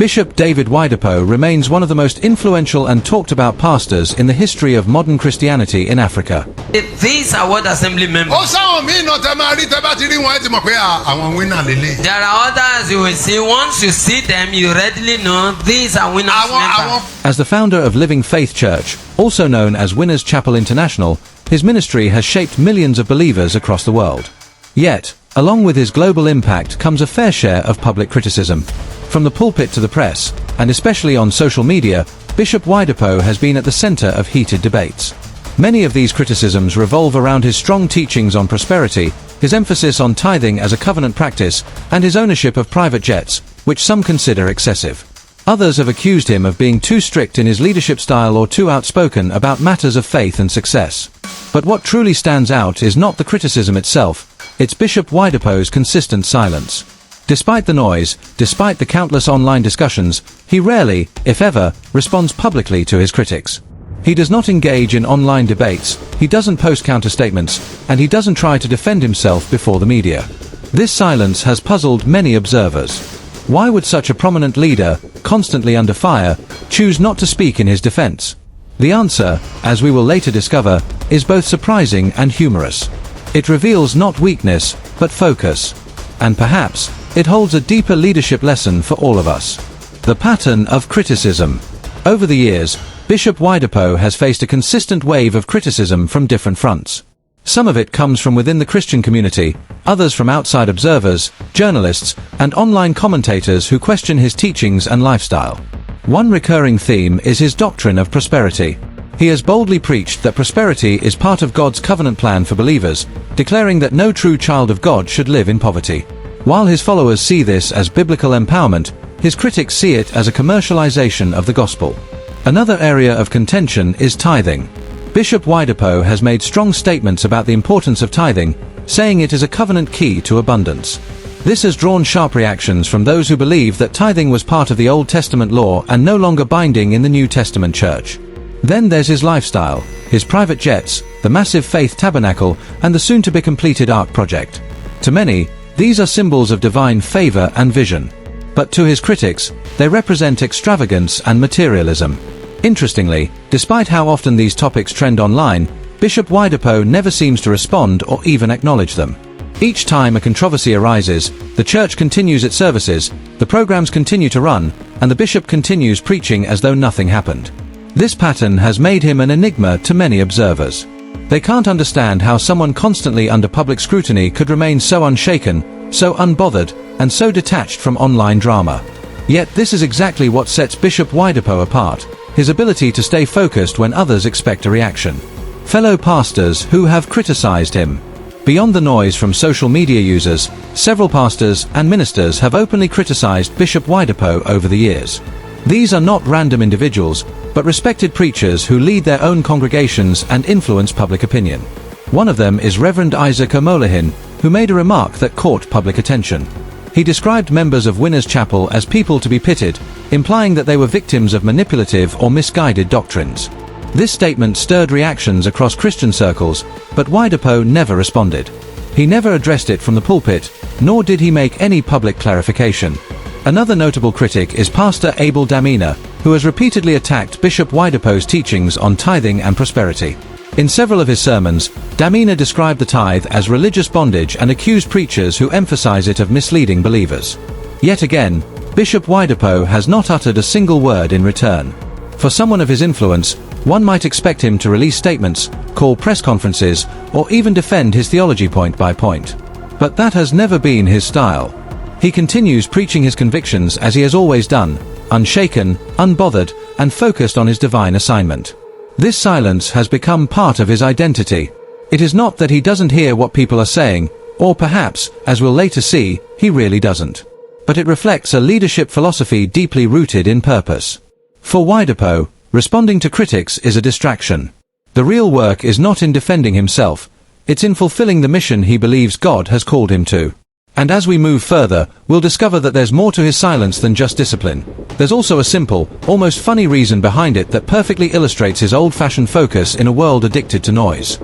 Bishop David Oyedepo remains one of the most influential and talked-about pastors in the history of modern Christianity in Africa. These are what assembly members. There are others you will see. Once you see them, you readily know these are winners members. As the founder of Living Faith Church, also known as Winners Chapel International, his ministry has shaped millions of believers across the world. Yet, along with his global impact comes a fair share of public criticism. From the pulpit to the press, and especially on social media, Bishop Oyedepo has been at the center of heated debates. Many of these criticisms revolve around his strong teachings on prosperity, his emphasis on tithing as a covenant practice, and his ownership of private jets, which some consider excessive. Others have accused him of being too strict in his leadership style or too outspoken about matters of faith and success. But what truly stands out is not the criticism itself, it's Bishop Oyedepo's consistent silence. Despite the noise, despite the countless online discussions, he rarely, if ever, responds publicly to his critics. He does not engage in online debates, he doesn't post counter-statements, and he doesn't try to defend himself before the media. This silence has puzzled many observers. Why would such a prominent leader, constantly under fire, choose not to speak in his defense? The answer, as we will later discover, is both surprising and humorous. It reveals not weakness, but focus. And perhaps, it holds a deeper leadership lesson for all of us. The pattern of criticism. Over the years, Bishop Oyedepo has faced a consistent wave of criticism from different fronts. Some of it comes from within the Christian community, others from outside observers, journalists, and online commentators who question his teachings and lifestyle. One recurring theme is his doctrine of prosperity. He has boldly preached that prosperity is part of God's covenant plan for believers, declaring that no true child of God should live in poverty. While his followers see this as biblical empowerment, his critics see it as a commercialization of the gospel. Another area of contention is tithing. Bishop Oyedepo has made strong statements about the importance of tithing, saying it is a covenant key to abundance. This has drawn sharp reactions from those who believe that tithing was part of the Old Testament law and no longer binding in the New Testament church. Then there's his lifestyle, his private jets, the massive faith tabernacle, and the soon-to-be-completed Ark project. To many, these are symbols of divine favor and vision. But to his critics, they represent extravagance and materialism. Interestingly, despite how often these topics trend online, Bishop Oyedepo never seems to respond or even acknowledge them. Each time a controversy arises, the church continues its services, the programs continue to run, and the bishop continues preaching as though nothing happened. This pattern has made him an enigma to many observers. They can't understand how someone constantly under public scrutiny could remain so unshaken, so unbothered, and so detached from online drama. Yet this is exactly what sets Bishop Oyedepo apart, his ability to stay focused when others expect a reaction. Fellow pastors who have criticized him. Beyond the noise from social media users, several pastors and ministers have openly criticized Bishop Oyedepo over the years. These are not random individuals, but respected preachers who lead their own congregations and influence public opinion. One of them is Reverend Isaac Omolahin, who made a remark that caught public attention. He described members of Winners Chapel as people to be pitied, implying that they were victims of manipulative or misguided doctrines. This statement stirred reactions across Christian circles, but Oyedepo never responded. He never addressed it from the pulpit, nor did he make any public clarification. Another notable critic is Pastor Abel Damina, who has repeatedly attacked Bishop Oyedepo's teachings on tithing and prosperity. In several of his sermons, Damina described the tithe as religious bondage and accused preachers who emphasize it of misleading believers. Yet again, Bishop Oyedepo has not uttered a single word in return. For someone of his influence, one might expect him to release statements, call press conferences, or even defend his theology point by point. But that has never been his style. He continues preaching his convictions as he has always done, unshaken, unbothered, and focused on his divine assignment. This silence has become part of his identity. It is not that he doesn't hear what people are saying, or perhaps, as we'll later see, he really doesn't. But it reflects a leadership philosophy deeply rooted in purpose. For Oyedepo, responding to critics is a distraction. The real work is not in defending himself, it's in fulfilling the mission he believes God has called him to. And as we move further, we'll discover that there's more to his silence than just discipline. There's also a simple, almost funny reason behind it that perfectly illustrates his old-fashioned focus in a world addicted to noise.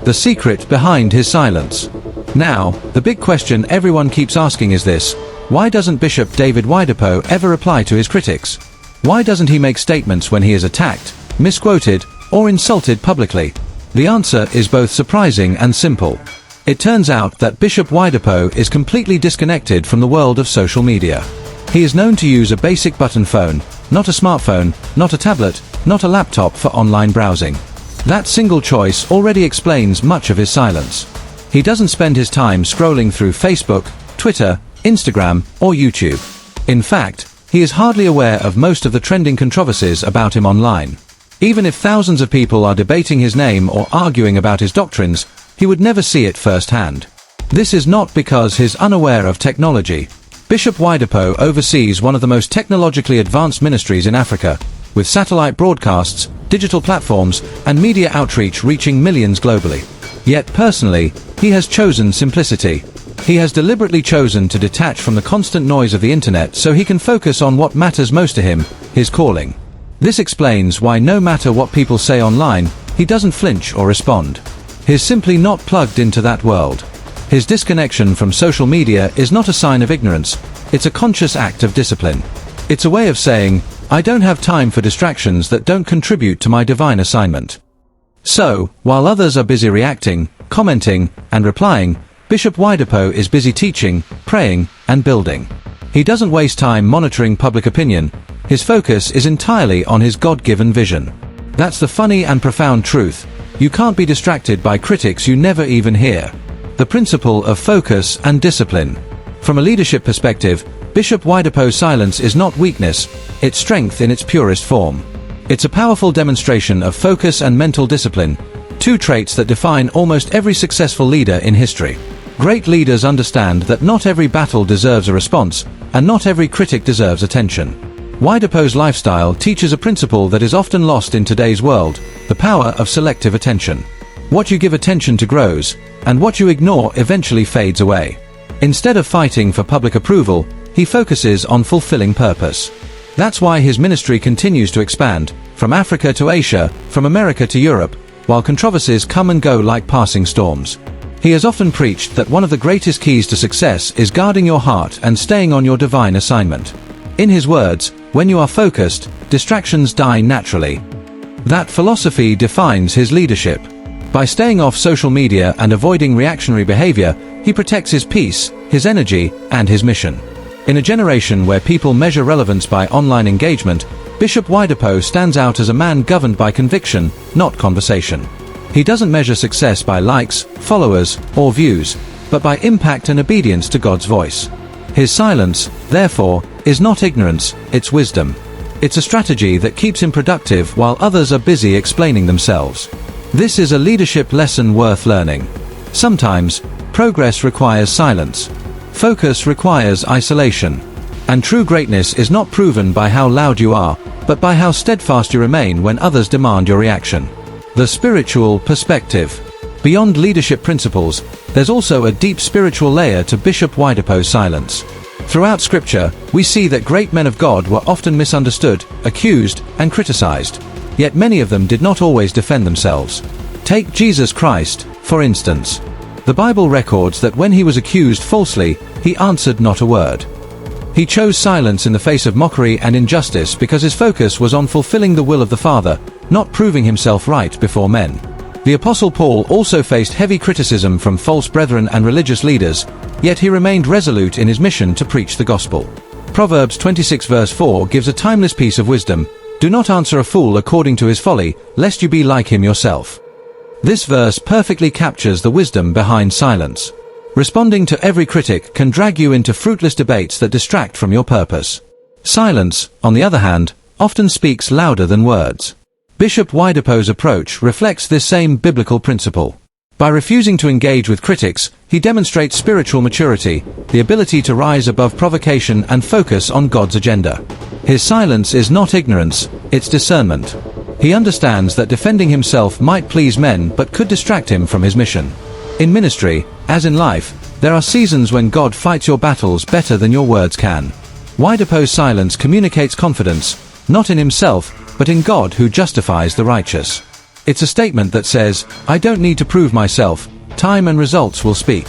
The secret behind his silence. Now, the big question everyone keeps asking is this: why doesn't Bishop David Oyedepo ever reply to his critics? Why doesn't he make statements when he is attacked, misquoted, or insulted publicly? The answer is both surprising and simple. It turns out that Bishop Oyedepo is completely disconnected from the world of social media. He is known to use a basic button phone, not a smartphone, not a tablet, not a laptop for online browsing. That single choice already explains much of his silence. He doesn't spend his time scrolling through Facebook, Twitter, Instagram, or YouTube. In fact, he is hardly aware of most of the trending controversies about him online. Even if thousands of people are debating his name or arguing about his doctrines, he would never see it firsthand. This is not because he's unaware of technology. Bishop Oyedepo oversees one of the most technologically advanced ministries in Africa, with satellite broadcasts, digital platforms, and media outreach reaching millions globally. Yet personally, he has chosen simplicity. He has deliberately chosen to detach from the constant noise of the internet so he can focus on what matters most to him, his calling. This explains why no matter what people say online, he doesn't flinch or respond. He's simply not plugged into that world. His disconnection from social media is not a sign of ignorance, it's a conscious act of discipline. It's a way of saying, I don't have time for distractions that don't contribute to my divine assignment. So, while others are busy reacting, commenting, and replying, Bishop Oyedepo is busy teaching, praying, and building. He doesn't waste time monitoring public opinion. His focus is entirely on his God-given vision. That's the funny and profound truth. You can't be distracted by critics you never even hear. The principle of focus and discipline. From a leadership perspective, Bishop Oyedepo's silence is not weakness, it's strength in its purest form. It's a powerful demonstration of focus and mental discipline, two traits that define almost every successful leader in history. Great leaders understand that not every battle deserves a response, and not every critic deserves attention. Oyedepo's lifestyle teaches a principle that is often lost in today's world: the power of selective attention. What you give attention to grows, and what you ignore eventually fades away. Instead of fighting for public approval, he focuses on fulfilling purpose. That's why his ministry continues to expand, from Africa to Asia, from America to Europe, while controversies come and go like passing storms. He has often preached that one of the greatest keys to success is guarding your heart and staying on your divine assignment. In his words, when you are focused, distractions die naturally. That philosophy defines his leadership. By staying off social media and avoiding reactionary behavior, he protects his peace, his energy, and his mission. In a generation where people measure relevance by online engagement, Bishop Oyedepo stands out as a man governed by conviction, not conversation. He doesn't measure success by likes, followers, or views, but by impact and obedience to God's voice. His silence, therefore, is not ignorance, it's wisdom. It's a strategy that keeps him productive while others are busy explaining themselves. This is a leadership lesson worth learning. Sometimes, progress requires silence. Focus requires isolation. And true greatness is not proven by how loud you are, but by how steadfast you remain when others demand your reaction. The spiritual perspective. Beyond leadership principles, there's also a deep spiritual layer to Bishop Oyedepo's silence. Throughout Scripture, we see that great men of God were often misunderstood, accused, and criticized. Yet many of them did not always defend themselves. Take Jesus Christ, for instance. The Bible records that when he was accused falsely, he answered not a word. He chose silence in the face of mockery and injustice because his focus was on fulfilling the will of the Father, not proving himself right before men. The Apostle Paul also faced heavy criticism from false brethren and religious leaders, yet he remained resolute in his mission to preach the gospel. Proverbs 26 verse 4 gives a timeless piece of wisdom: do not answer a fool according to his folly, lest you be like him yourself. This verse perfectly captures the wisdom behind silence. Responding to every critic can drag you into fruitless debates that distract from your purpose. Silence, on the other hand, often speaks louder than words. Bishop Oyedepo's approach reflects this same biblical principle. By refusing to engage with critics, he demonstrates spiritual maturity, the ability to rise above provocation and focus on God's agenda. His silence is not ignorance, it's discernment. He understands that defending himself might please men but could distract him from his mission. In ministry, as in life, there are seasons when God fights your battles better than your words can. Oyedepo's silence communicates confidence, not in himself, but in God who justifies the righteous. It's a statement that says, I don't need to prove myself, time and results will speak.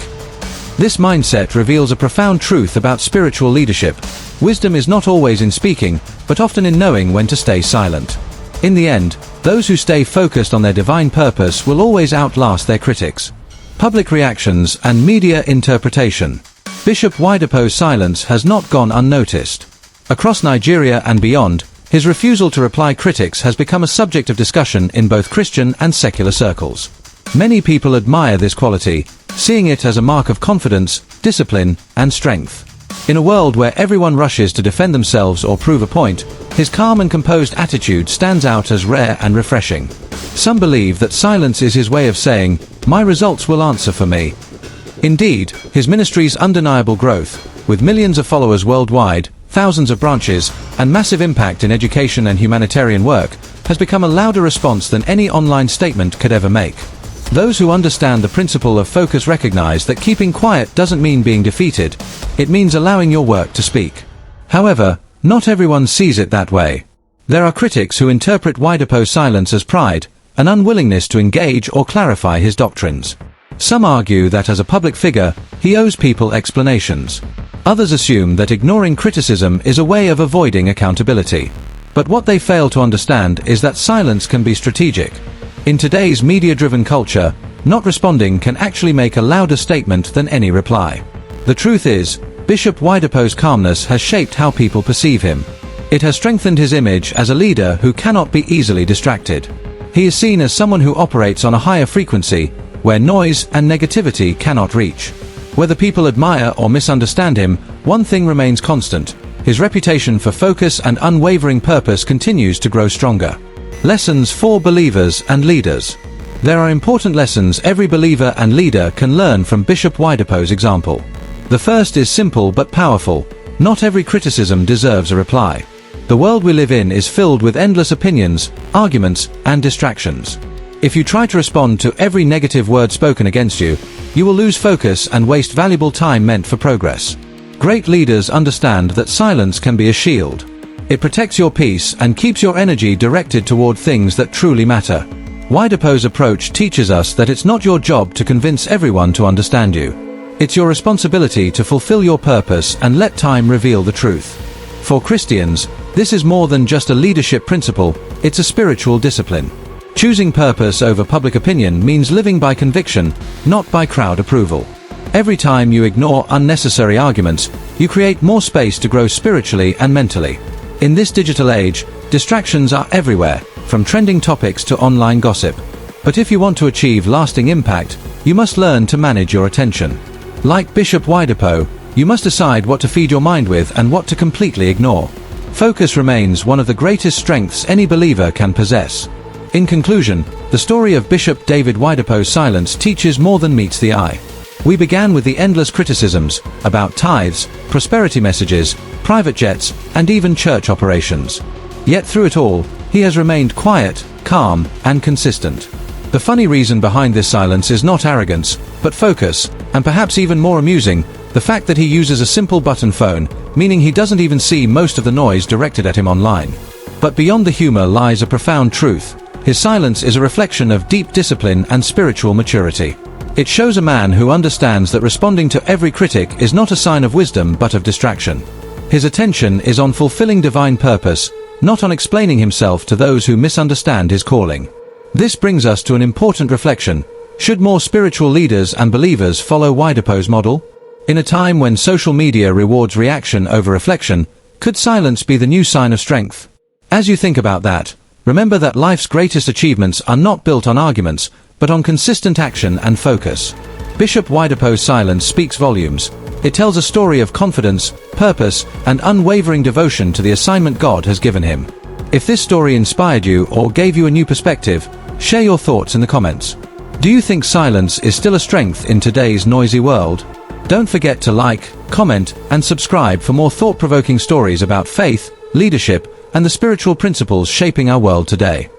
This mindset reveals a profound truth about spiritual leadership. Wisdom is not always in speaking, but often in knowing when to stay silent. In the end, those who stay focused on their divine purpose will always outlast their critics. Public reactions and media interpretation. Bishop Oyedepo's silence has not gone unnoticed. Across Nigeria and beyond, his refusal to reply critics has become a subject of discussion in both Christian and secular circles. Many people admire this quality, seeing it as a mark of confidence, discipline, and strength. In a world where everyone rushes to defend themselves or prove a point, his calm and composed attitude stands out as rare and refreshing. Some believe that silence is his way of saying, "My results will answer for me." Indeed, his ministry's undeniable growth, with millions of followers worldwide, thousands of branches, and massive impact in education and humanitarian work, has become a louder response than any online statement could ever make. Those who understand the principle of focus recognize that keeping quiet doesn't mean being defeated, it means allowing your work to speak. However, not everyone sees it that way. There are critics who interpret Oyedepo's silence as pride, an unwillingness to engage or clarify his doctrines. Some argue that as a public figure, he owes people explanations. Others assume that ignoring criticism is a way of avoiding accountability. But what they fail to understand is that silence can be strategic. In today's media-driven culture, not responding can actually make a louder statement than any reply. The truth is, Bishop Oyedepo's calmness has shaped how people perceive him. It has strengthened his image as a leader who cannot be easily distracted. He is seen as someone who operates on a higher frequency, where noise and negativity cannot reach. Whether people admire or misunderstand him, one thing remains constant. His reputation for focus and unwavering purpose continues to grow stronger. Lessons for believers and leaders. There are important lessons every believer and leader can learn from Bishop Oyedepo's example. The first is simple but powerful. Not every criticism deserves a reply. The world we live in is filled with endless opinions, arguments, and distractions. If you try to respond to every negative word spoken against you, you will lose focus and waste valuable time meant for progress. Great leaders understand that silence can be a shield. It protects your peace and keeps your energy directed toward things that truly matter. Oyedepo's approach teaches us that it's not your job to convince everyone to understand you. It's your responsibility to fulfill your purpose and let time reveal the truth. For Christians, this is more than just a leadership principle, it's a spiritual discipline. Choosing purpose over public opinion means living by conviction, not by crowd approval. Every time you ignore unnecessary arguments, you create more space to grow spiritually and mentally. In this digital age, distractions are everywhere, from trending topics to online gossip. But if you want to achieve lasting impact, you must learn to manage your attention. Like Bishop Oyedepo, you must decide what to feed your mind with and what to completely ignore. Focus remains one of the greatest strengths any believer can possess. In conclusion, the story of Bishop David Oyedepo's silence teaches more than meets the eye. We began with the endless criticisms about tithes, prosperity messages, private jets, and even church operations. Yet through it all, he has remained quiet, calm, and consistent. The funny reason behind this silence is not arrogance, but focus, and perhaps even more amusing, the fact that he uses a simple button phone, meaning he doesn't even see most of the noise directed at him online. But beyond the humor lies a profound truth. His silence is a reflection of deep discipline and spiritual maturity. It shows a man who understands that responding to every critic is not a sign of wisdom but of distraction. His attention is on fulfilling divine purpose, not on explaining himself to those who misunderstand his calling. This brings us to an important reflection. Should more spiritual leaders and believers follow Oyedepo's model? In a time when social media rewards reaction over reflection, could silence be the new sign of strength? As you think about that, remember that life's greatest achievements are not built on arguments, but on consistent action and focus. Bishop Oyedepo's silence speaks volumes. It tells a story of confidence, purpose, and unwavering devotion to the assignment God has given him. If this story inspired you or gave you a new perspective, share your thoughts in the comments. Do you think silence is still a strength in today's noisy world? Don't forget to like, comment, and subscribe for more thought-provoking stories about faith, leadership, and the spiritual principles shaping our world today.